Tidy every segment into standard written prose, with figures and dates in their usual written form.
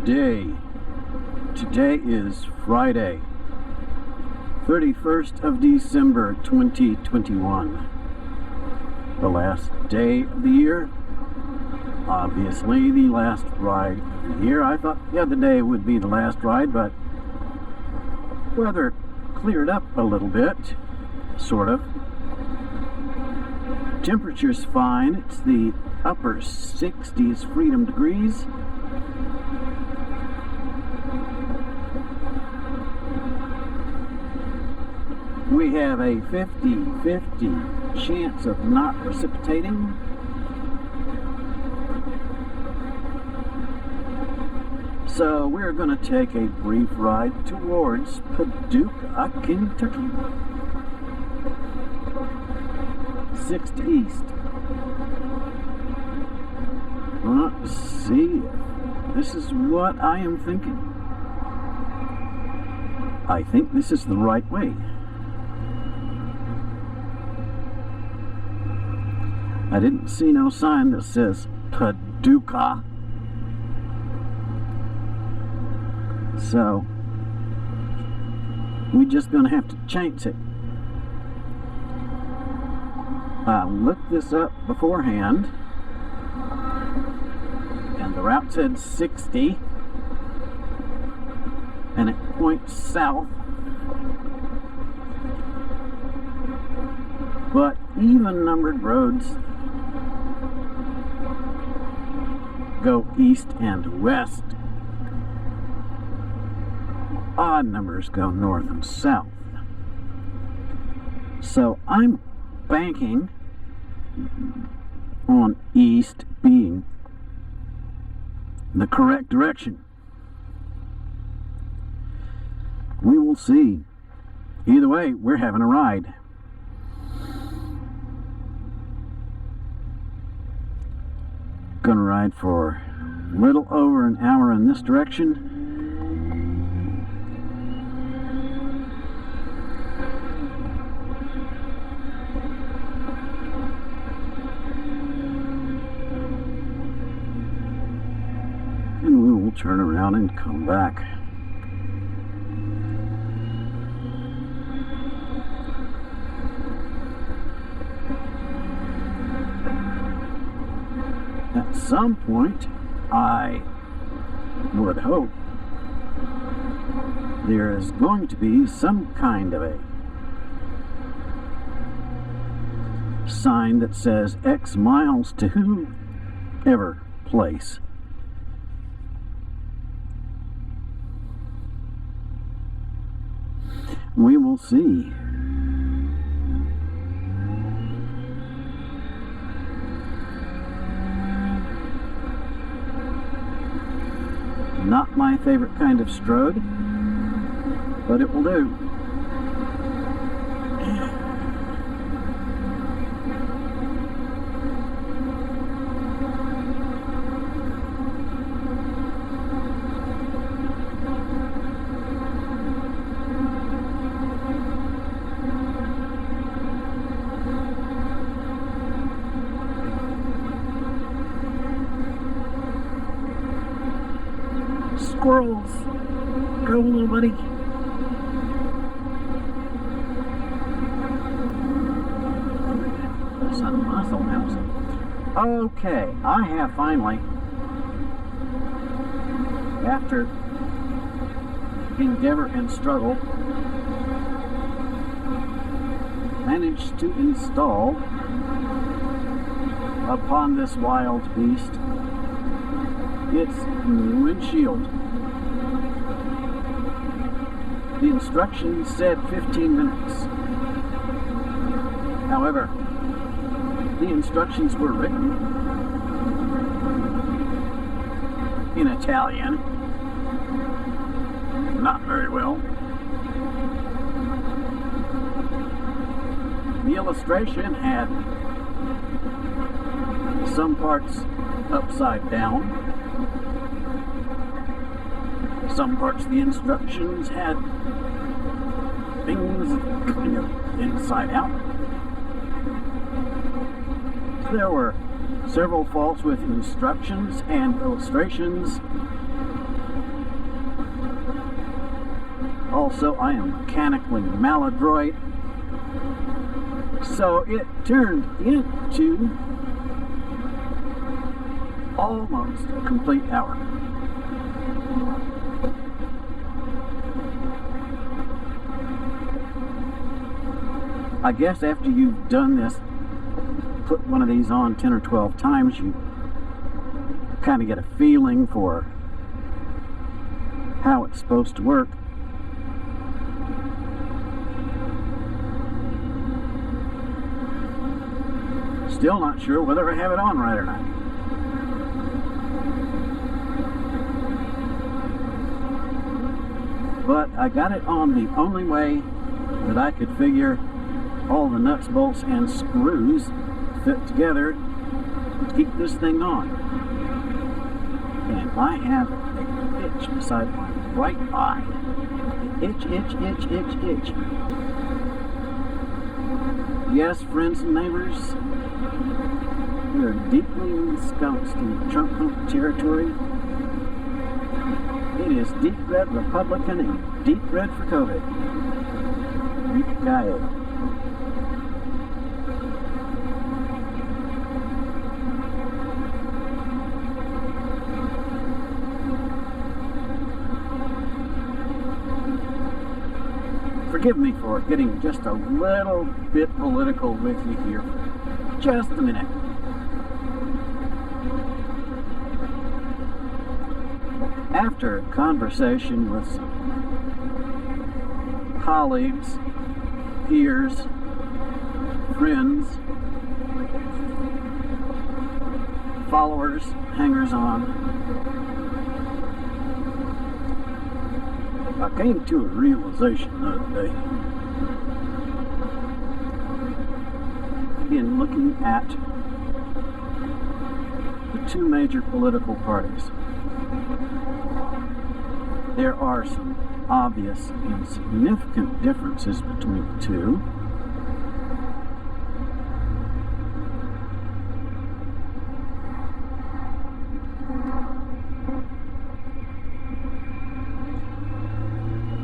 today. Today is Friday, 31st of December 2021. The last day of the year. Obviously the last ride of the year. I thought the other day would be the last ride, but weather cleared up a little bit, sort of. Temperature's fine. It's the upper 60s freedom degrees. We have a 50-50 chance of not precipitating. So we're going to take a brief ride towards Paducah, Kentucky. 6 to east. Let's see if this is what I am thinking. I think this is the right way. I didn't see no sign that says Paducah. So we're just going to have to chance it. I looked this up beforehand, and the route said 60, and it points south. But even numbered roads go east and west. Odd numbers go north and south. So I'm banking on east being the correct direction. We will see. Either way, we're having a ride. Gonna ride for a little over an hour in this direction. And we will turn around and come back. At some point, I would hope there is going to be some kind of a sign that says X miles to whoever place. We will see. Not my favorite kind of strode, but it will do. Squirrels, go little buddy. Some muscle mouse. Okay, I have finally, after endeavor and struggle, managed to install upon this wild beast its windshield. The instructions said 15 minutes. However, the instructions were written in Italian, not very well. The illustration had some parts upside down. Some parts of the instructions had things kind of inside out. There were several faults with instructions and illustrations Also, I am mechanically maladroit. So it turned into almost a complete hour. I guess after you've done this, put one of these on 10 or 12 times, you kind of get a feeling for how it's supposed to work. Still not sure whether I have it on right or not. But I got it on the only way that I could figure all the nuts, bolts, and screws fit together to keep this thing on. And I have an itch beside my right eye. Itch, itch, itch, itch, itch. Yes, friends and neighbors, we are deeply ensconced in Trump hump territory. It is deep red Republican and deep red for COVID. Yippee-ki-yay. Forgive me for getting just a little bit political with you here for just a minute. After a conversation with some colleagues, peers, friends, followers, hangers-on, I came to a realization the other day in looking at the two major political parties. There are some obvious and significant differences between the two.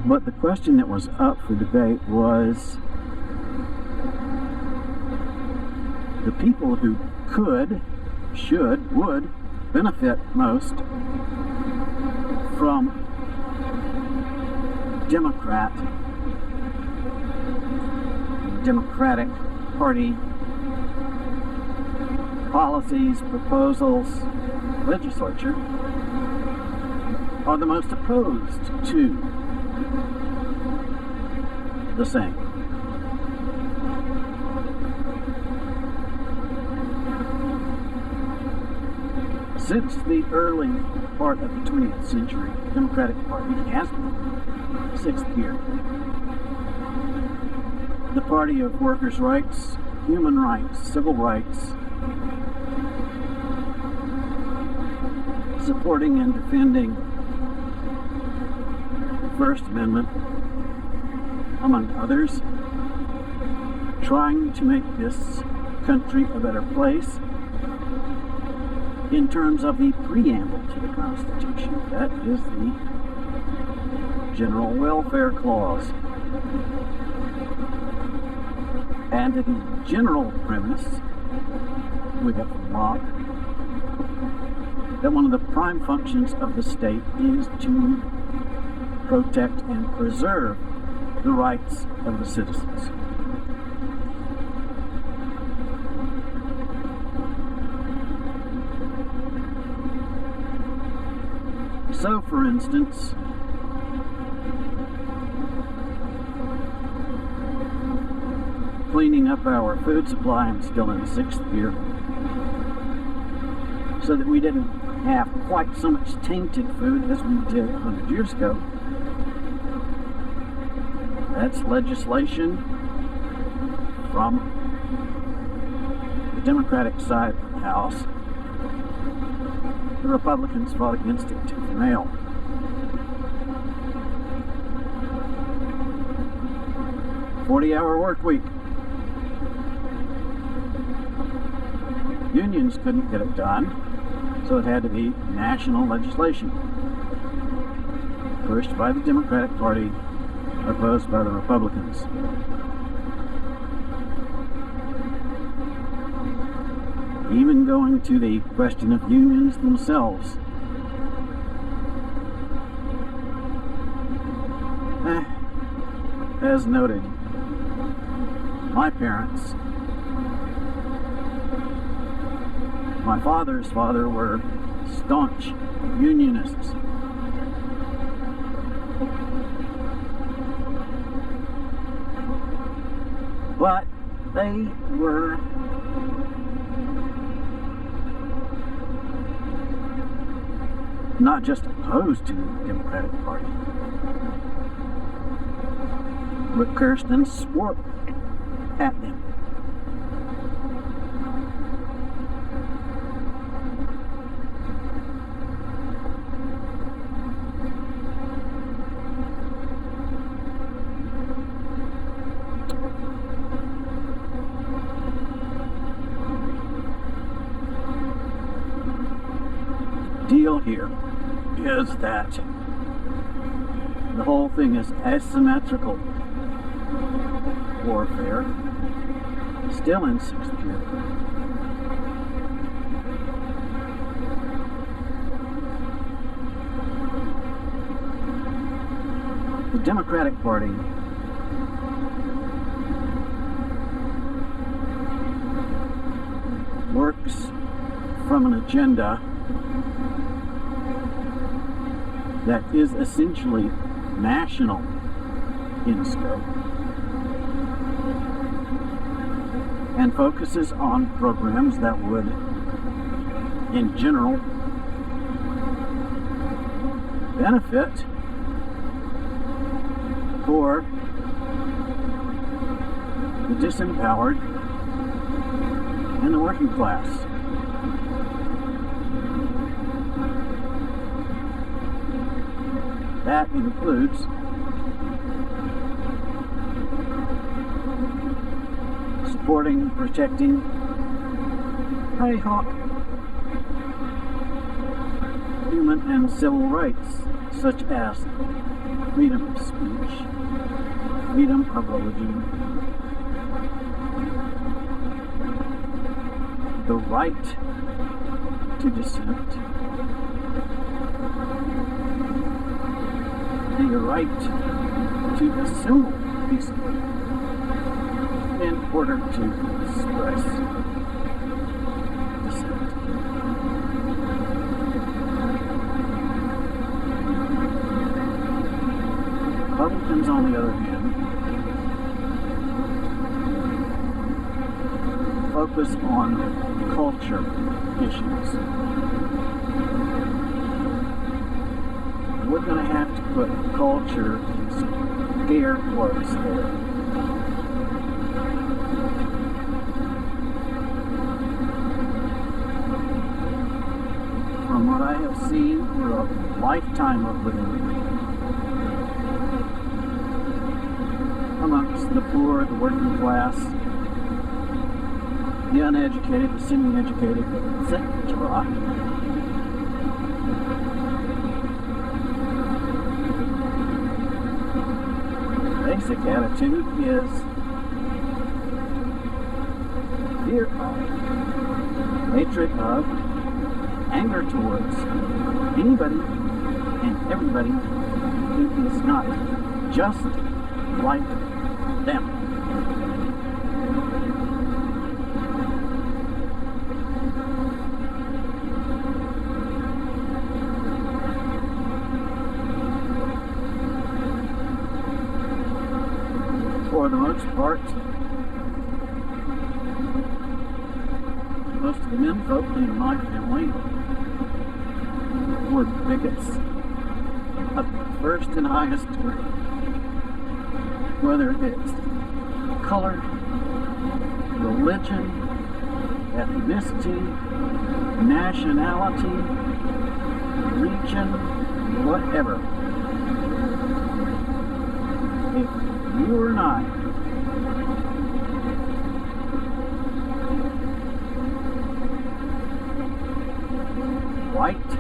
But the question that was up for debate was the people who could, should, would benefit most from Democratic Party policies, proposals, legislature are the most opposed to the same. Since the early part of the 20th century, the Democratic Party has been sixth gear. The party of workers' rights, human rights, civil rights, supporting and defending the First Amendment, among others, trying to make this country a better place in terms of the preamble to the Constitution. That is the General Welfare Clause. And the general premise, we have from Bach, that one of the prime functions of the state is to protect and preserve the rights of the citizens. So, for instance, cleaning up our food supply, I'm still in sixth gear, so that we didn't have quite so much tainted food as we did 100 years ago. That's legislation from the Democratic side of the House. The Republicans fought against it tooth and nail. $40-hour work week. Unions couldn't get it done, so it had to be national legislation, pushed by the Democratic Party opposed by the Republicans. Even going to the question of unions themselves. As noted, my parents, my father's father, were staunch unionists. But they were not just opposed to the Democratic Party, but cursed and swore at them. Deal here is that the whole thing is asymmetrical warfare, still in sixth gear. The Democratic Party works from an agenda that is essentially national in scope and focuses on programs that would, in general, benefit poor, the disempowered, and the working class. That includes supporting, protecting, human and civil rights, such as freedom of speech, freedom of religion, the right to dissent, the right to assemble peacefully in order to express dissent. Republicans, on the other hand, focus on culture issues. We're going to have to put culture in some scare quotes there. From what I have seen through a lifetime of living amongst the poor, the working class, the uneducated, the semi-educated, etc., basic attitude is fear of, hatred of, anger towards anybody and everybody who is not just like them. For the most part, most of the men folk in my family were bigots of the first and highest degree. Whether it's color, religion, ethnicity, nationality, region, whatever. If you are not white,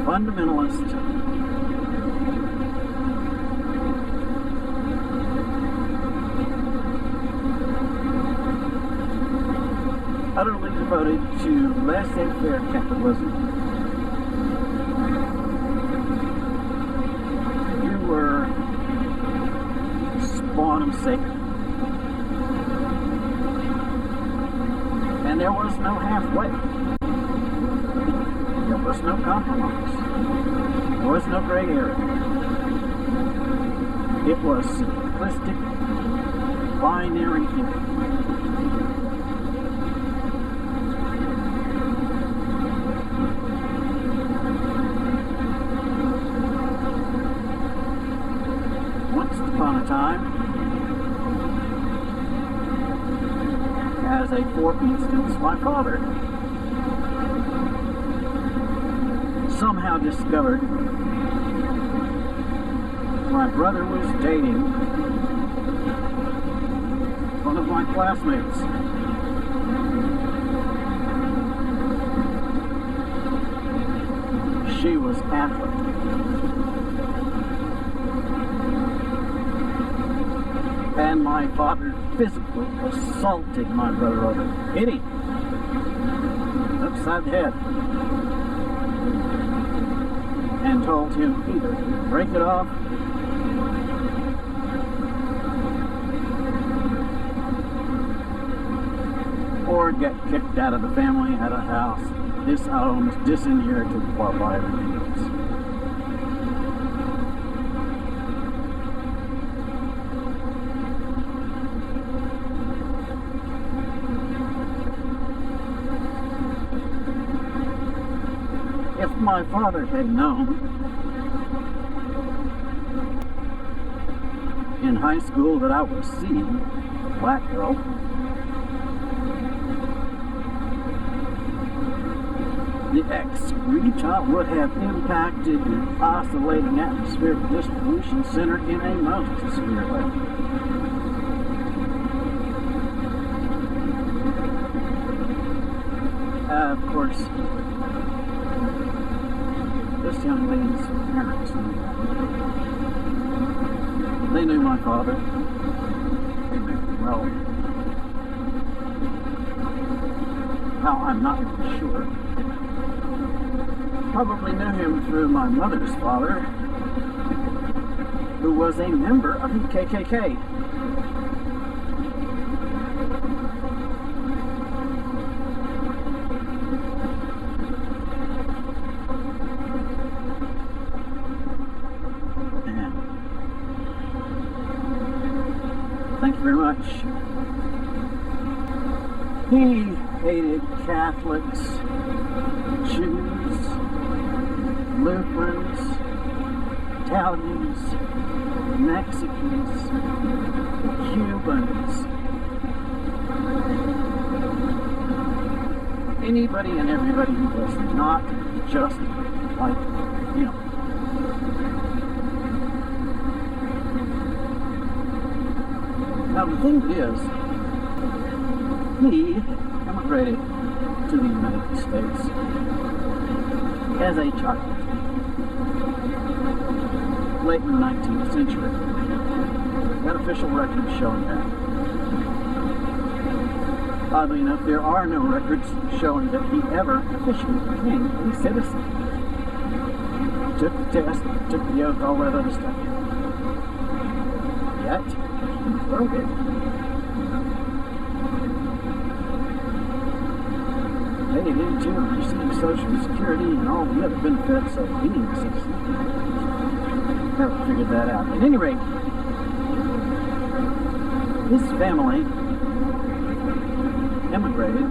fundamentalist, utterly devoted to laissez-faire capitalism. You were spawn of Satan. And there was no halfway. There was no compromise. There was no gray area. It was simplistic, binary thinking. Once upon a time, as a for instance, my father somehow discovered my brother was dating one of my classmates. She was Catholic. And my father physically assaulted my brother over it. Hit him upside the head. And told him either break it off or get kicked out of the family, out of the house, disowned, disinherited, by everything else. If my father had known in high school that I was seeing a black girl, the ex-retard would have impacted the oscillating atmospheric distribution center in a most severe way. Of course, this young lady's parents knew that. They knew my father. They knew him well. How, I'm not really sure. Probably knew him through my mother's father, who was a member of the KKK. And thank you very much. He hated Catholics, Jews, Lutherans, Italians, Mexicans, Cubans, anybody and everybody who was not just like him. Now the thing is, he immigrated to the United States as a child, late in the 19th century. Got official records showing that. Oddly enough, there are no records showing that he ever officially became a citizen. Took the test, took the oath, all that other stuff. Yet, he wrote it. They did too, receive Social Security and all the other benefits of being a citizen. Haven't figured that out. At any rate, his family immigrated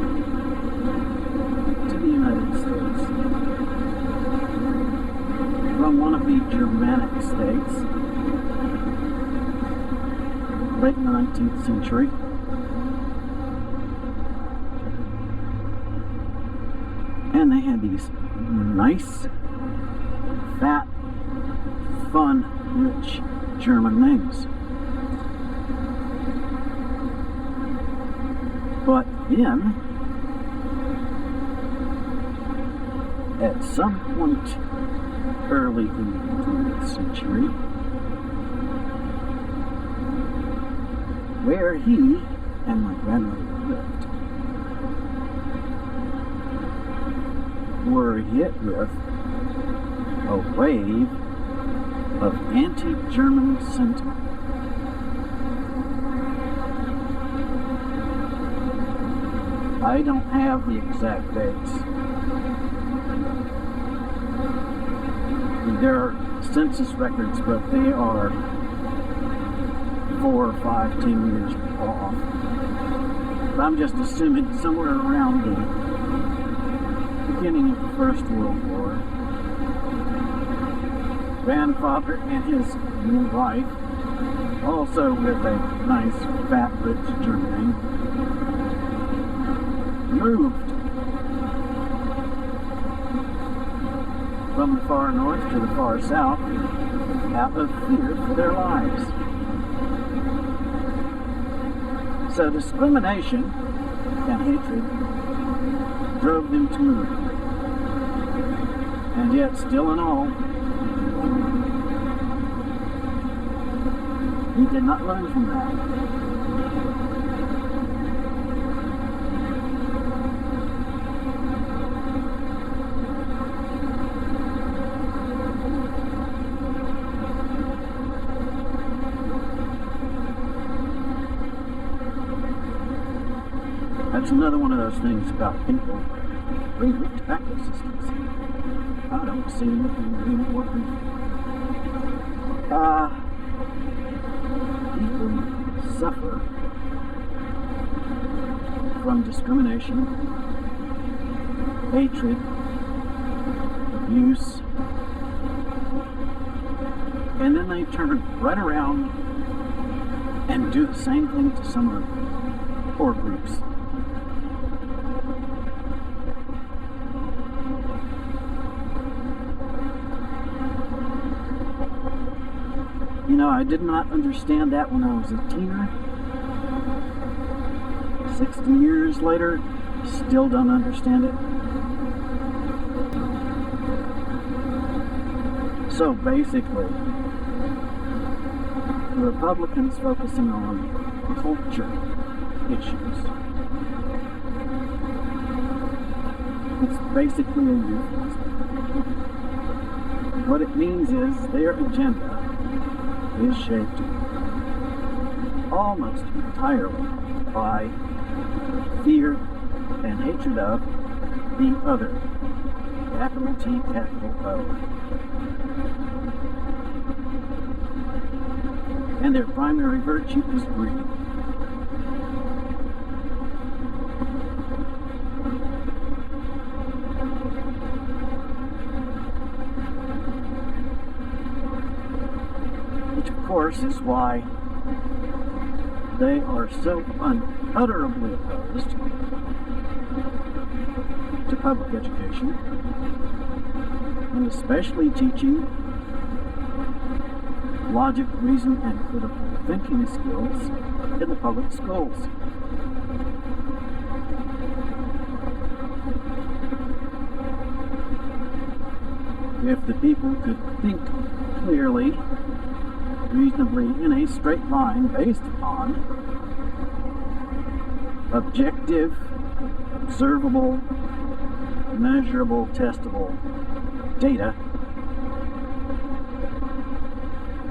to the United States from one of the Germanic states, late 19th century. And they had these nice, fat, fun, rich German names. But then, at some point early in the 20th century, where he and my grandmother lived, were hit with a wave of anti-German sentiment. I don't have the exact dates. There are census records, but they are 4, 5, 10 years off. But I'm just assuming somewhere around the beginning of the First World War. Grandfather and his new wife, also with a nice fat rich German, moved from the far north to the far south out of fear for their lives. So discrimination and hatred drove them to move. And yet, still in all, he did not learn from that. That's another one of those things about people. Read tobacco systems. I don't see anything really important. People suffer from discrimination, hatred, abuse, and then they turn right around and do the same thing to some of the poor groups. You know, I did not understand that when I was a teenager. 60 years later, still don't understand it. So basically, the Republicans focusing on culture issues. It's basically a euphemism. What it means is their agenda is shaped almost entirely by fear and hatred of the other. Capital T, capital O. And their primary virtue is greed. Which of course is why they are so unutterably opposed to public education, and especially teaching logic, reason, and critical thinking skills in the public schools. If the people could think clearly, reasonably, in a straight line based upon objective, observable, measurable, testable data,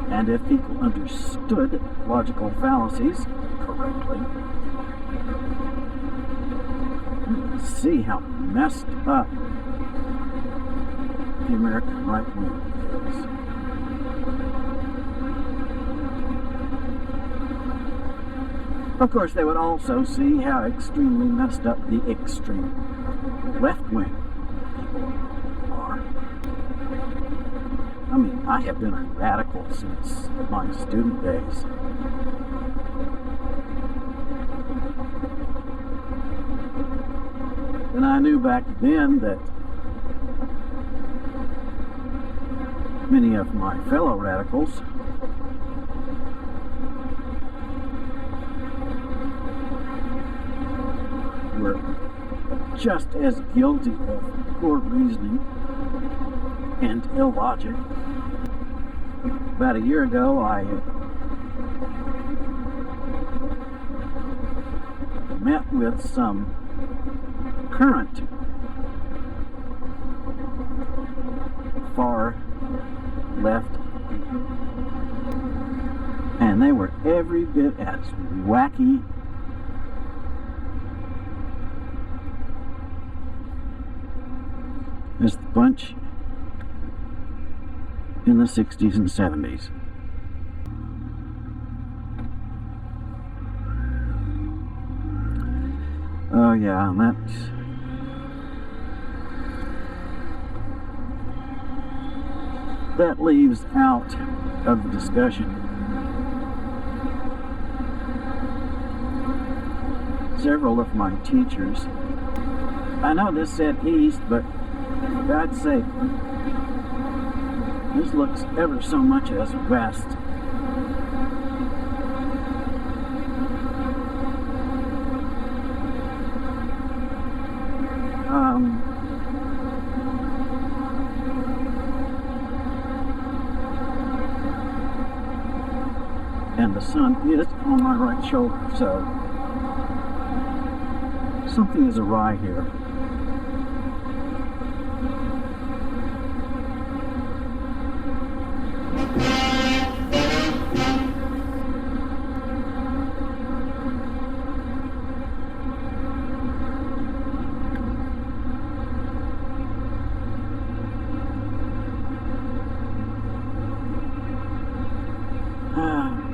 and if people understood logical fallacies correctly, you can see how messed up the American right wing is. Of course, they would also see how extremely messed up the extreme left wing people are. I mean, I have been a radical since my student days. And I knew back then that many of my fellow radicals were just as guilty of poor reasoning and illogic. About a year ago, I met with some current far left, and they were every bit as wacky as the bunch in the 60s and 70s. Oh yeah, that leaves out of the discussion several of my teachers. I know this said east, but for God's sake, this looks ever so much as west. And the sun is on my right shoulder, so something is awry here.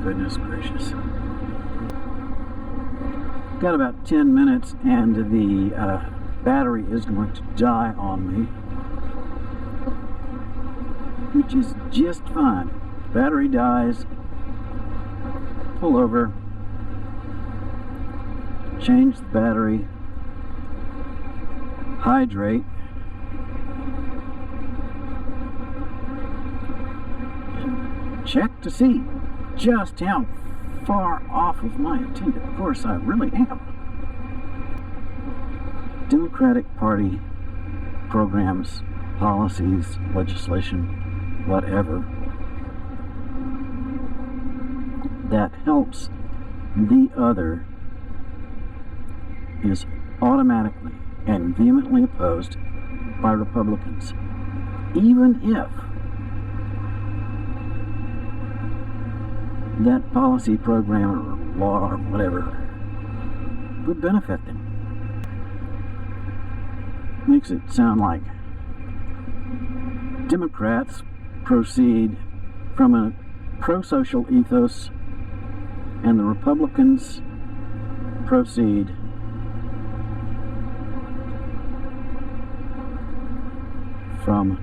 Goodness gracious. Got about 10 minutes and the battery is going to die on me, which is just fine. Battery dies, pull over, change the battery, hydrate, and check to see just how far off of my intended course I really am. Democratic Party programs, policies, legislation, whatever, that helps the other is automatically and vehemently opposed by Republicans, even if that policy, program, or law, or whatever would benefit them. Makes it sound like Democrats proceed from a pro-social ethos and the Republicans proceed from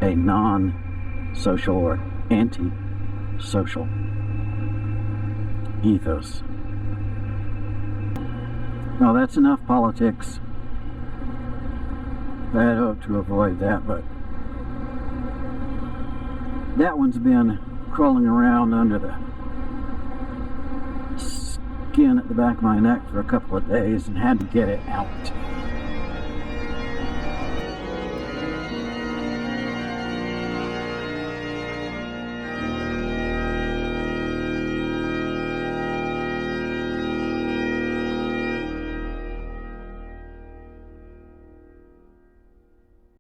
a non-social or anti-social ethos. Now that's enough politics. I had hoped to avoid that, but that one's been crawling around under the skin at the back of my neck for a couple of days and had to get it out.